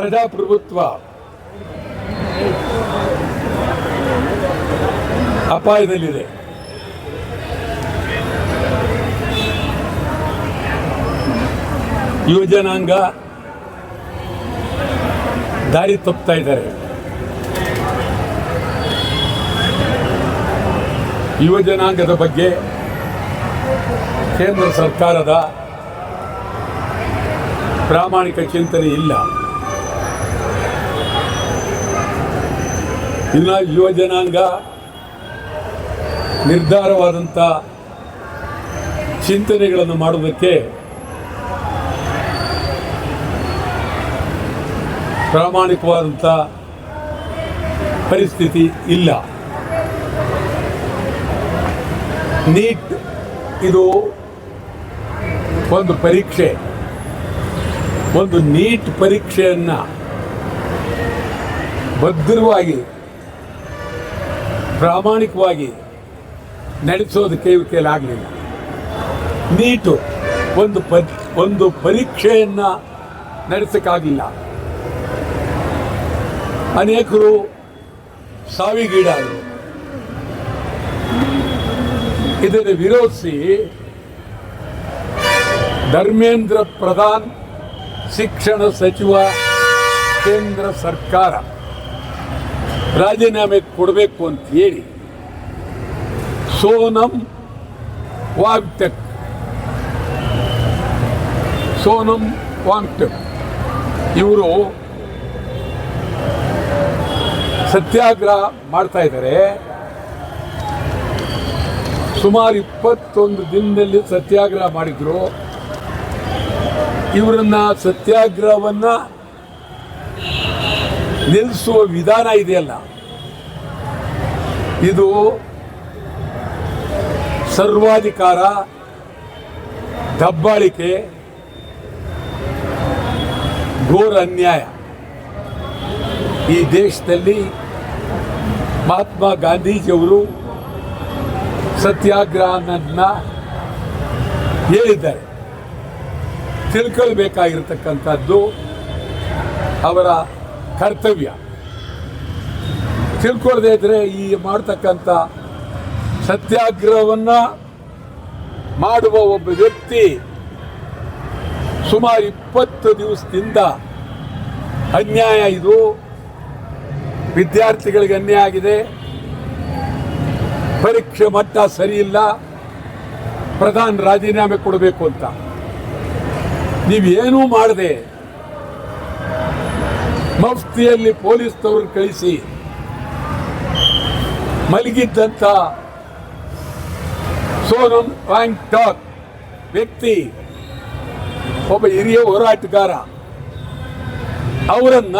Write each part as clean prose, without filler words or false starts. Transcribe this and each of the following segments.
ಪ್ರಜಾಪ್ರಭುತ್ವ ಅಪಾಯದಲ್ಲಿದೆ. ಯುವಜನಾಂಗ ದಾರಿ ತಪ್ಪುತ್ತಾ ಇದ್ದಾರೆ. ಯುವಜನಾಂಗದ ಬಗ್ಗೆ ಕೇಂದ್ರ ಸರ್ಕಾರದ ಪ್ರಾಮಾಣಿಕ ಚಿಂತನೆ ಇಲ್ಲ. ಇನ್ನು ಯುವಜನಾಂಗ ನಿರ್ಧಾರವಾದಂಥ ಚಿಂತನೆಗಳನ್ನು ಮಾಡುವುದಕ್ಕೆ ಪ್ರಾಮಾಣಿಕವಾದಂಥ ಪರಿಸ್ಥಿತಿ ಇಲ್ಲ. ನೀಟ್ ಇದು ಒಂದು ಪರೀಕ್ಷೆ. ಒಂದು ನೀಟ್ ಪರೀಕ್ಷೆಯನ್ನು ಭದ್ರವಾಗಿ ಪ್ರಾಮಾಣಿಕವಾಗಿ ನಡೆಸೋದಕ್ಕೆ ಇವ್ರ ಕೈಲಾಗಲಿಲ್ಲ. ನೀಟು ಒಂದು ಪರೀಕ್ಷೆಯನ್ನು ನಡೆಸೋಕ್ಕಾಗಲಿಲ್ಲ. ಅನೇಕರು ಸಾವಿಗೀಡಾದರು. ಇದನ್ನು ವಿರೋಧಿಸಿ ಧರ್ಮೇಂದ್ರ ಪ್ರಧಾನ್ ಶಿಕ್ಷಣ ಸಚಿವ ಕೇಂದ್ರ ಸರ್ಕಾರ ರಾಜೀನಾಮೆ ಕೊಡಬೇಕು ಅಂತ ಹೇಳಿ ಸೋನಂ ವಾಂಗ್ಟೆಕ್ ಇವರು ಸತ್ಯಾಗ್ರಹ ಮಾಡ್ತಾ ಇದ್ದಾರೆ. ಸುಮಾರು 21 ದಿನದಲ್ಲಿ ಸತ್ಯಾಗ್ರಹ ಮಾಡಿದ್ರು. ಇವರನ್ನ ಸತ್ಯಾಗ್ರಹವನ್ನು ನಿಲ್ಲಿಸುವ ವಿಧಾನ ಇದೆಯಲ್ಲ, ಇದು ಸರ್ವಾಧಿಕಾರ, ದಬ್ಬಾಳಿಕೆ, ಘೋರ ಅನ್ಯಾಯ. ಈ ದೇಶದಲ್ಲಿ ಮಹಾತ್ಮ ಗಾಂಧೀಜಿಯವರು ಸತ್ಯಾಗ್ರಹವನ್ನು ಹೇಳಿದ್ದಾರೆ. ತಿಳ್ಕೊಳ್ಬೇಕಾಗಿರ್ತಕ್ಕಂಥದ್ದು ಅವರ ಕರ್ತವ್ಯ. ತಿಳ್ಕೊಳ್ಳದೆ ಇದ್ರೆ ಈ ಮಾಡ್ತಕ್ಕಂಥ ಸತ್ಯಾಗ್ರಹವನ್ನು ಮಾಡುವ ಒಬ್ಬ ವ್ಯಕ್ತಿ ಸುಮಾರು 20 ದಿವಸದಿಂದ ಅನ್ಯಾಯ, ಇದು ವಿದ್ಯಾರ್ಥಿಗಳಿಗೆ ಅನ್ಯಾಯ ಆಗಿದೆ, ಪರೀಕ್ಷೆ ಮಟ್ಟ ಸರಿ ಇಲ್ಲ, ಪ್ರಧಾನ್ ರಾಜೀನಾಮೆ ಕೊಡಬೇಕು ಅಂತ ನೀವೇನೂ ಮಾಡದೆ ಮಫ್ತಿಯಲ್ಲಿ ಪೊಲೀಸ್ನವ್ರನ್ನ ಕಳಿಸಿ ಮಲಗಿದ್ದಂಥ ಸೋನಂ ವಾಂಗ್ಟೆಕ್ ವ್ಯಕ್ತಿ ಒಬ್ಬ ಹಿರಿಯ ಹೋರಾಟಗಾರ, ಅವರನ್ನ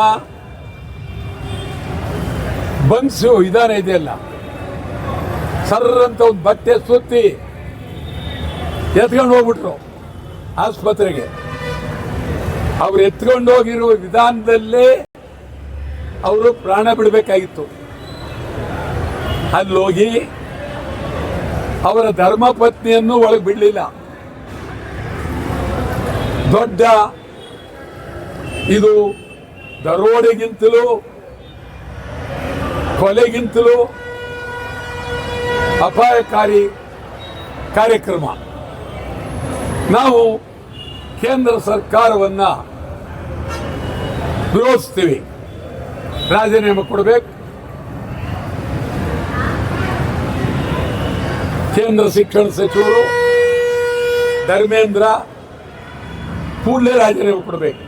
ಬಂಧಿಸುವ ವಿಧಾನ ಇದೆಯಲ್ಲ, ಸರ್ರಂತ ಒಂದು ಬಟ್ಟೆ ಸುತ್ತಿ ಎತ್ಕೊಂಡು ಹೋಗ್ಬಿಟ್ರು ಆಸ್ಪತ್ರೆಗೆ. ಅವ್ರು ಎತ್ಕೊಂಡು ಹೋಗಿರೋ ವಿಧಾನದಲ್ಲೇ ಅವರು ಪ್ರಾಣ ಬಿಡಬೇಕಾಗಿತ್ತು. ಅಲ್ಲೋಗಿ ಅವರ ಧರ್ಮಪತ್ನಿಯನ್ನು ಒಳಗೆ ಬಿಡಲಿಲ್ಲ. ದೊಡ್ಡ ಇದು ದರೋಡೆಗಿಂತಲೂ ಕೊಲೆಗಿಂತಲೂ ಅಪಾಯಕಾರಿ ಕಾರ್ಯಕ್ರಮ. ನಾವು ಕೇಂದ್ರ ಸರ್ಕಾರವನ್ನು ವಿರೋಧಿಸ್ತೀವಿ. ರಾಜೀನಾಮೆ ಕೊಡಬೇಕು. ಕೇಂದ್ರ ಶಿಕ್ಷಣ ಸಚಿವರು ಧರ್ಮೇಂದ್ರ ಕೂಡಲೇ ರಾಜೀನಾಮೆ ಕೊಡಬೇಕು.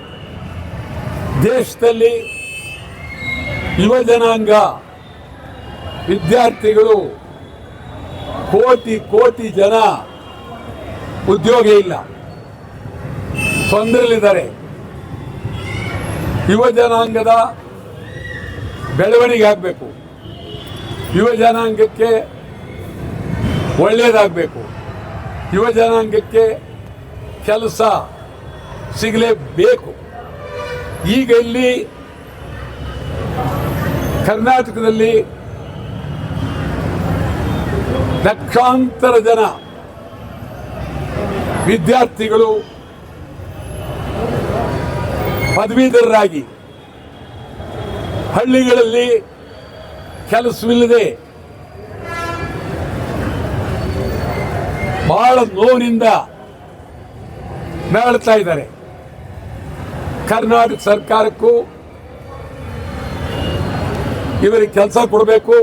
ದೇಶದಲ್ಲಿ ಯುವಜನಾಂಗ ವಿದ್ಯಾರ್ಥಿಗಳು ಕೋಟಿ ಜನ ಉದ್ಯೋಗ ಇಲ್ಲ, ತೊಂದರೆಯಲ್ಲಿದ್ದಾರೆ. ಯುವಜನಾಂಗದ ಬೆಳವಣಿಗೆ ಆಗಬೇಕು, ಯುವಜನಾಂಗಕ್ಕೆ ಒಳ್ಳೆಯದಾಗಬೇಕು, ಯುವಜನಾಂಗಕ್ಕೆ ಕೆಲಸ ಸಿಗಲೇಬೇಕು. ಈಗ ಇಲ್ಲಿ ಕರ್ನಾಟಕದಲ್ಲಿ ಲಕ್ಷಾಂತರ ಜನ ವಿದ್ಯಾರ್ಥಿಗಳು ಪದವೀಧರರಾಗಿ ಹಳ್ಳಿಗಳಲ್ಲಿ ಕೆಲಸವಿಲ್ಲದೆ ಬಹಳ ನೋವಿನಿಂದ ನರಳುತ್ತಾ ಇದ್ದಾರೆ. ಕರ್ನಾಟಕ ಸರ್ಕಾರಕ್ಕೂ ಇವರಿಗೆ ಕೆಲಸ ಕೊಡಬೇಕು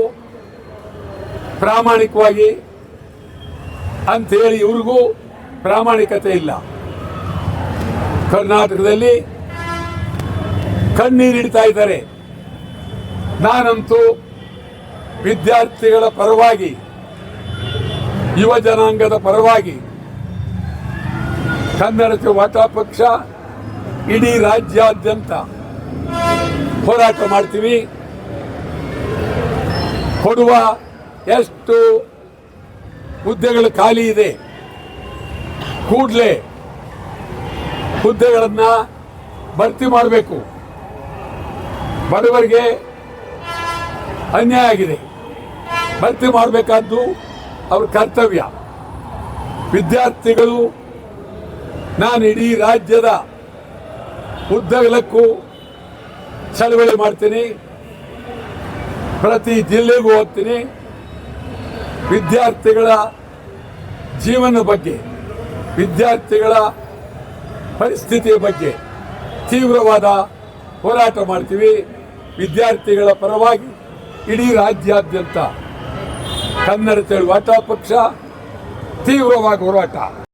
ಪ್ರಾಮಾಣಿಕವಾಗಿ ಅಂತೇಳಿ ಇವ್ರಿಗೂ ಪ್ರಾಮಾಣಿಕತೆ ಇಲ್ಲ. ಕರ್ನಾಟಕದಲ್ಲಿ ಕಣ್ಣೀರಿಡ್ತಾ ಇದ್ದಾರೆ. ನಾನಂತೂ ವಿದ್ಯಾರ್ಥಿಗಳ ಪರವಾಗಿ, ಯುವ ಜನಾಂಗದ ಪರವಾಗಿ ಕನ್ನಡತಿ ವಾಟ ಪಕ್ಷ ಇಡೀ ರಾಜ್ಯಾದ್ಯಂತ ಹೋರಾಟ ಮಾಡ್ತೀವಿ. ಕೊಡುವ ಎಷ್ಟು ಹುದ್ದೆಗಳು ಖಾಲಿ ಇದೆ ಕೂಡಲೇ ಹುದ್ದೆಗಳನ್ನು ಭರ್ತಿ ಮಾಡಬೇಕು. ಬಡವರಿಗೆ ಅನ್ಯಾಯ ಆಗಿದೆ, ಭರ್ತಿ ಮಾಡಬೇಕಾದ್ದು ಅವ್ರ ಕರ್ತವ್ಯ. ವಿದ್ಯಾರ್ಥಿಗಳು ನಾನು ಇಡೀ ರಾಜ್ಯದ ಉದ್ದಗಲಕ್ಕೂ ಚಳವಳಿ ಮಾಡ್ತೀನಿ, ಪ್ರತಿ ಜಿಲ್ಲೆಗೂ ಹೋಗ್ತೀನಿ. ವಿದ್ಯಾರ್ಥಿಗಳ ಜೀವನ ಬಗ್ಗೆ, ವಿದ್ಯಾರ್ಥಿಗಳ ಪರಿಸ್ಥಿತಿಯ ಬಗ್ಗೆ ತೀವ್ರವಾದ ಹೋರಾಟ ಮಾಡ್ತೀವಿ. ವಿದ್ಯಾರ್ಥಿಗಳ ಪರವಾಗಿ ಇಡೀ ರಾಜ್ಯಾದ್ಯಂತ ಕನ್ನಡ ಚಳವಳಿ ವಾಟ ಪಕ್ಷ ತೀವ್ರವಾಗಿ ಹೋರಾಟ